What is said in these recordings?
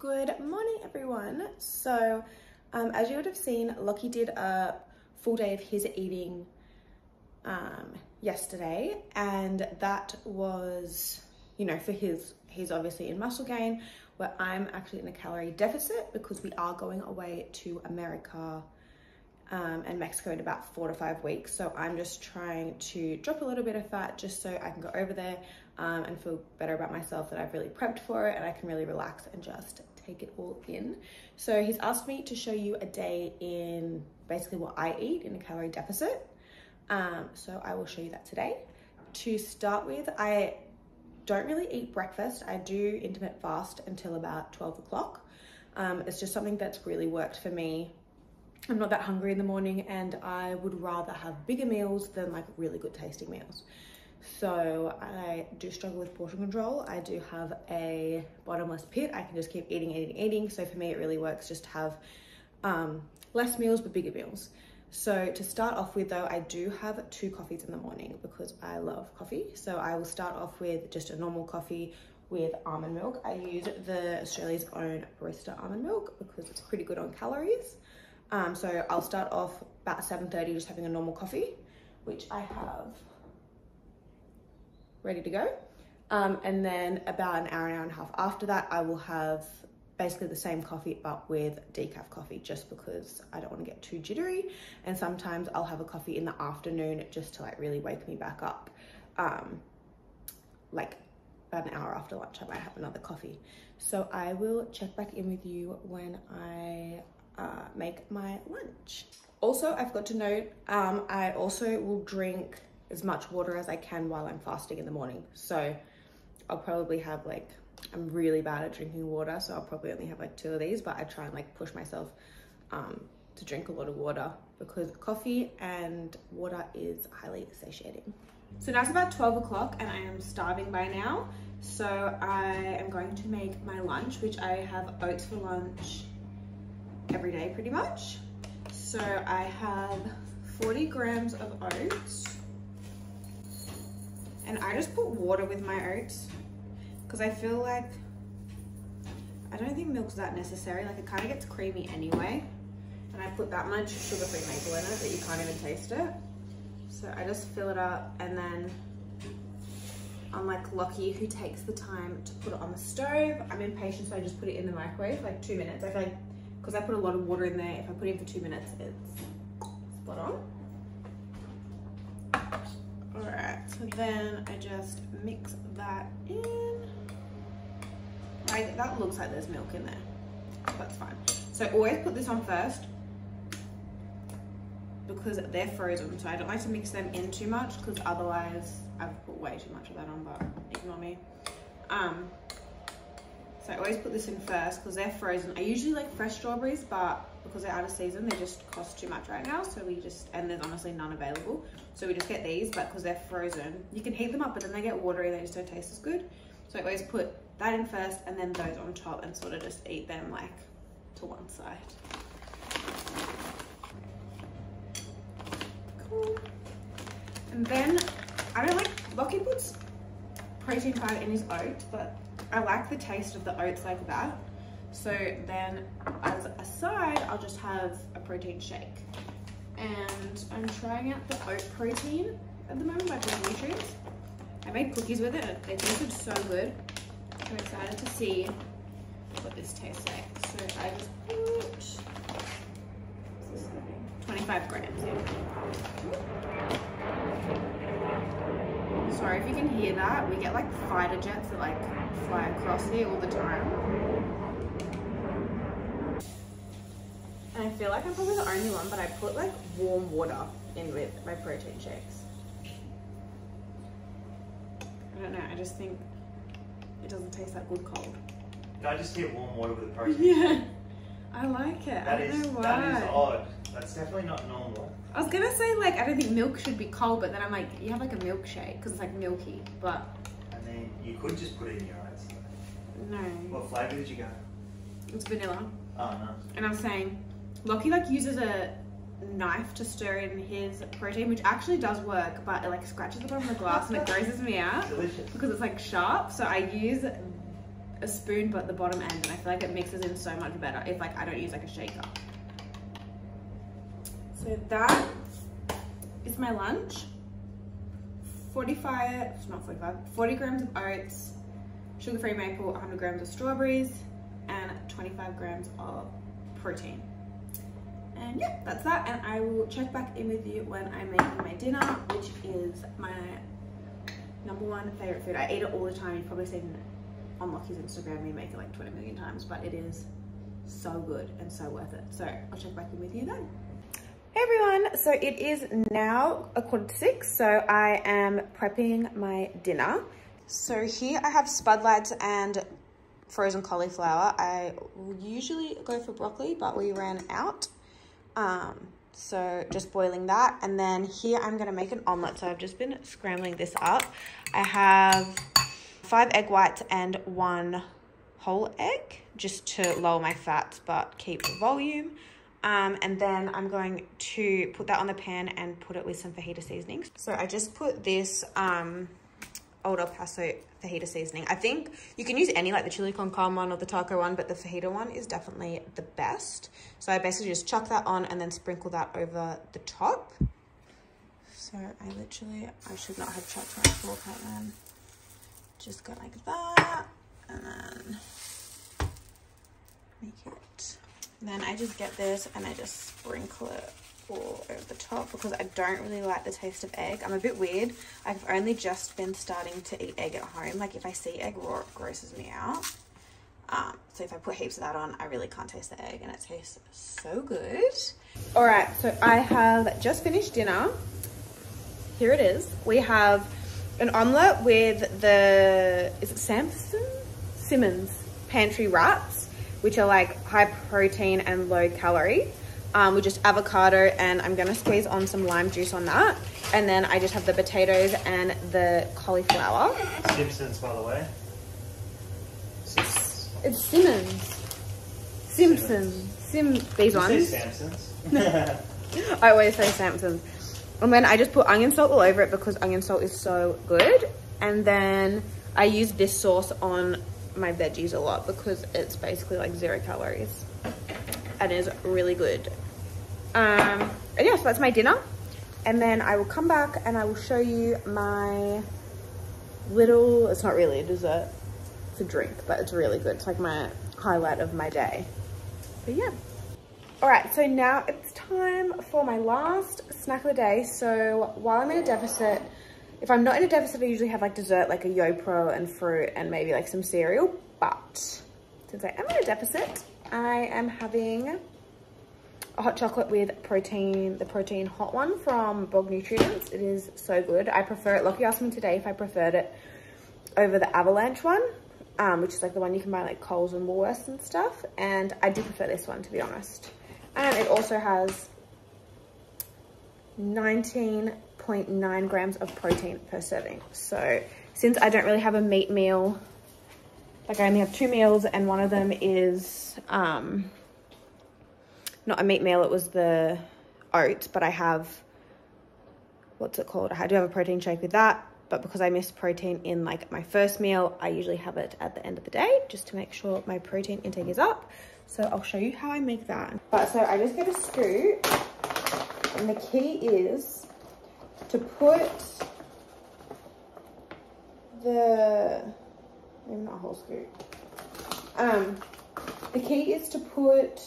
Good morning, everyone. So as you would have seen, Lachy did a full day of his eating yesterday, and that was, you know, for he's obviously in muscle gain, where I'm actually in a calorie deficit because we are going away to America and Mexico in about 4 to 5 weeks. So I'm just trying to drop a little bit of fat just so I can go over there and feel better about myself, that I've really prepped for it and I can really relax and just take it all in. So he's asked me to show you a day in basically what I eat in a calorie deficit. So I will show you that today. To start with, I don't really eat breakfast. I do intermittent fast until about 12 o'clock. It's just something that's really worked for me. I'm not that hungry in the morning, and I would rather have bigger meals than like really good tasting meals. So I do struggle with portion control. I do have a bottomless pit. I can just keep eating. So for me, it really works just to have less meals but bigger meals. So to start off with though, I do have 2 coffees in the morning because I love coffee. So I will start off with just a normal coffee with almond milk. I use the Australia's own barista almond milk because it's pretty good on calories. So I'll start off about 7:30 just having a normal coffee, which I have ready to go. And then about an hour and a half after that, I will have basically the same coffee but with decaf coffee, just because I don't want to get too jittery. And sometimes I'll have a coffee in the afternoon just to like really wake me back up. Like about an hour after lunch, I might have another coffee. So I will check back in with you when I make my lunch. Also, I forgot to note, I also will drink as much water as I can while I'm fasting in the morning. So I'll probably have like, I'm really bad at drinking water, so I'll probably only have like 2 of these, but I try and like push myself to drink a lot of water because coffee and water is highly satiating. So now it's about 12 o'clock and I am starving by now. So I am going to make my lunch, which I have oats for lunch every day pretty much. So I have 40 grams of oats, and I just put water with my oats because I feel like, I don't think milk's that necessary. Like it kind of gets creamy anyway, and I put that much sugar-free maple in it that you can't even taste it. So I just fill it up, and then unlike Lachy, who takes the time to put it on the stove, I'm impatient, so I just put it in the microwave for like 2 minutes. I feel like because I put a lot of water in there, if I put it in for 2 minutes, it's spot on. All right, so then I just mix that in. Right, that looks like there's milk in there, that's fine. So always put this on first because they're frozen, so I don't like to mix them in too much because otherwise I've put way too much of that on, but ignore me. So I always put this in first because they're frozen. I usually like fresh strawberries, but because they're out of season, they just cost too much right now. So we just, and there's honestly none available. So we just get these, but because they're frozen, you can heat them up, but then they get watery, they just don't taste as good. So I always put that in first and then those on top and sort of just eat them like to one side. Cool. And then, I don't like, Lachy puts protein powder in his oats, but I like the taste of the oats like that. So then as a side, I'll just have a protein shake. And I'm trying out the oat protein at the moment by Big Nutrients. I made cookies with it and they tasted so good. I'm excited to see what this tastes like. So I just put 25 grams in. Sorry if you can hear that. We get like fighter jets that like fly across here all the time. And I feel like I'm probably the only one, but I put like warm water in with my protein shakes. I don't know, I just think it doesn't taste that good cold. I just hear warm water with a protein Yeah, shake. I like it. I don't know why. That is odd. That's definitely not normal. I was gonna say like, I don't think milk should be cold, but then I'm like, you have like a milkshake because it's like milky, but. And then you could just put it in your oats. No. What flavour did you go? It's vanilla. Oh, no. And I'm saying, Lachy like uses a knife to stir in his protein, which actually does work, but it like scratches the bottom of the glass and it grosses me out. Delicious. Because it's like sharp. So I use a spoon but the bottom end, and I feel like it mixes in so much better if like I don't use like a shaker. So that is my lunch. 40 grams of oats, sugar-free maple, 100 grams of strawberries, and 25 grams of protein. And yeah, that's that. And I will check back in with you when I'm making my dinner, which is my #1 favorite food. I eat it all the time. You've probably seen on Lachy's Instagram me make it like 20 million times, but it is so good and so worth it. So I'll check back in with you then. Hey everyone, so it is now 5:45, so I am prepping my dinner. So here I have spudlights and frozen cauliflower. I usually go for broccoli, but we ran out. So just boiling that. And then here I'm gonna make an omelet. So I've just been scrambling this up. I have 5 egg whites and 1 whole egg, just to lower my fats but keep the volume. And then I'm going to put that on the pan and put it with some fajita seasonings. So I just put this Old El Paso fajita seasoning. I think you can use any, like the chili con carne one or the taco one, but the fajita one is definitely the best. So I basically just chuck that on and then sprinkle that over the top. So I should not have chucked my fork out then. Just go like that and then make it. And then I just get this and I just sprinkle it all over the top because I don't really like the taste of egg. I'm a bit weird. I've only just been starting to eat egg at home. Like if I see egg raw, it grosses me out. So if I put heaps of that on, I really can't taste the egg and it tastes so good. All right, so I have just finished dinner. Here it is. We have an omelette with the, is it Simmons pantry wraps, which are like high protein and low calorie, with just avocado, and I'm gonna squeeze on some lime juice on that. And then I just have the potatoes and the cauliflower. Simpsons, by the way. It's Simmons. Simpsons. These ones. You say Samsons. I always say Samsons. And then I just put onion salt all over it because onion salt is so good. And then I use this sauce on my veggies a lot because it's basically like 0 calories and is really good. And yeah, so that's my dinner. And then I will come back and I will show you my little, it's not really a dessert, it's a drink, but it's really good. It's like my highlight of my day. But yeah. All right, so now it's time for my last snack of the day. So while I'm in a deficit, if I'm not in a deficit, I usually have like dessert, like a YoPro and fruit and maybe like some cereal. But since I am in a deficit, I am having a hot chocolate with protein, the protein hot one from Bog Nutrients. It is so good. I prefer it. Lachy asked me today if I preferred it over the Avalanche one, which is like the one you can buy like Coles and Woolworths and stuff. And I do prefer this one, to be honest. And it also has 19.9 grams of protein per serving. So since I don't really have a meat meal, like I only have 2 meals and one of them is not a meat meal, it was the oats, but I have, what's it called? I do have a protein shake with that, but because I missed protein in like my first meal, I usually have it at the end of the day just to make sure my protein intake is up. So I'll show you how I make that. But so I just get a scoop, and the key is to put the, maybe not a whole scoop. The key is to put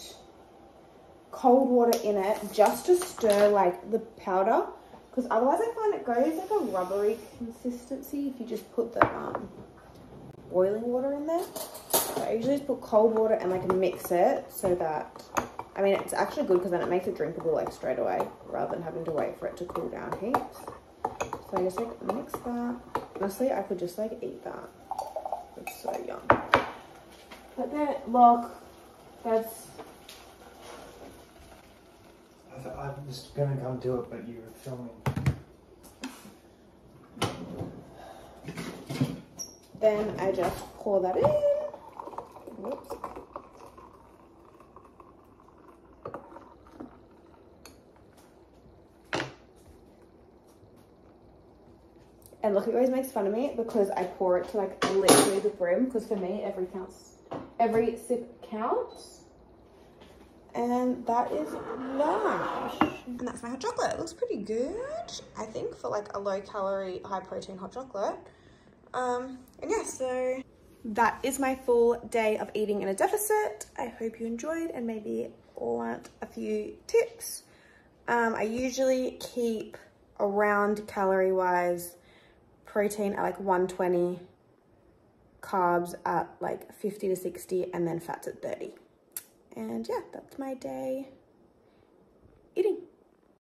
cold water in it just to stir like the powder, because otherwise I find it goes like a rubbery consistency if you just put the boiling water in there. So I usually just put cold water and like mix it so that, I mean, it's actually good because then it makes it drinkable like straight away rather than having to wait for it to cool down heaps. So I just like mix that. Honestly, I could just like eat that. It's so yum. But then, look, that's... I was going to come do it, but you were filming. Then I just pour that in. Whoops. And look, he always makes fun of me because I pour it to like literally the brim, because for me every sip counts. And that is lunch. And that's my hot chocolate. It looks pretty good, I think, for like a low calorie, high protein hot chocolate. And yeah, so that is my full day of eating in a deficit. I hope you enjoyed and maybe want a few tips. I usually keep around calorie wise protein at like 120, carbs at like 50 to 60, and then fats at 30. And yeah, that's my day eating.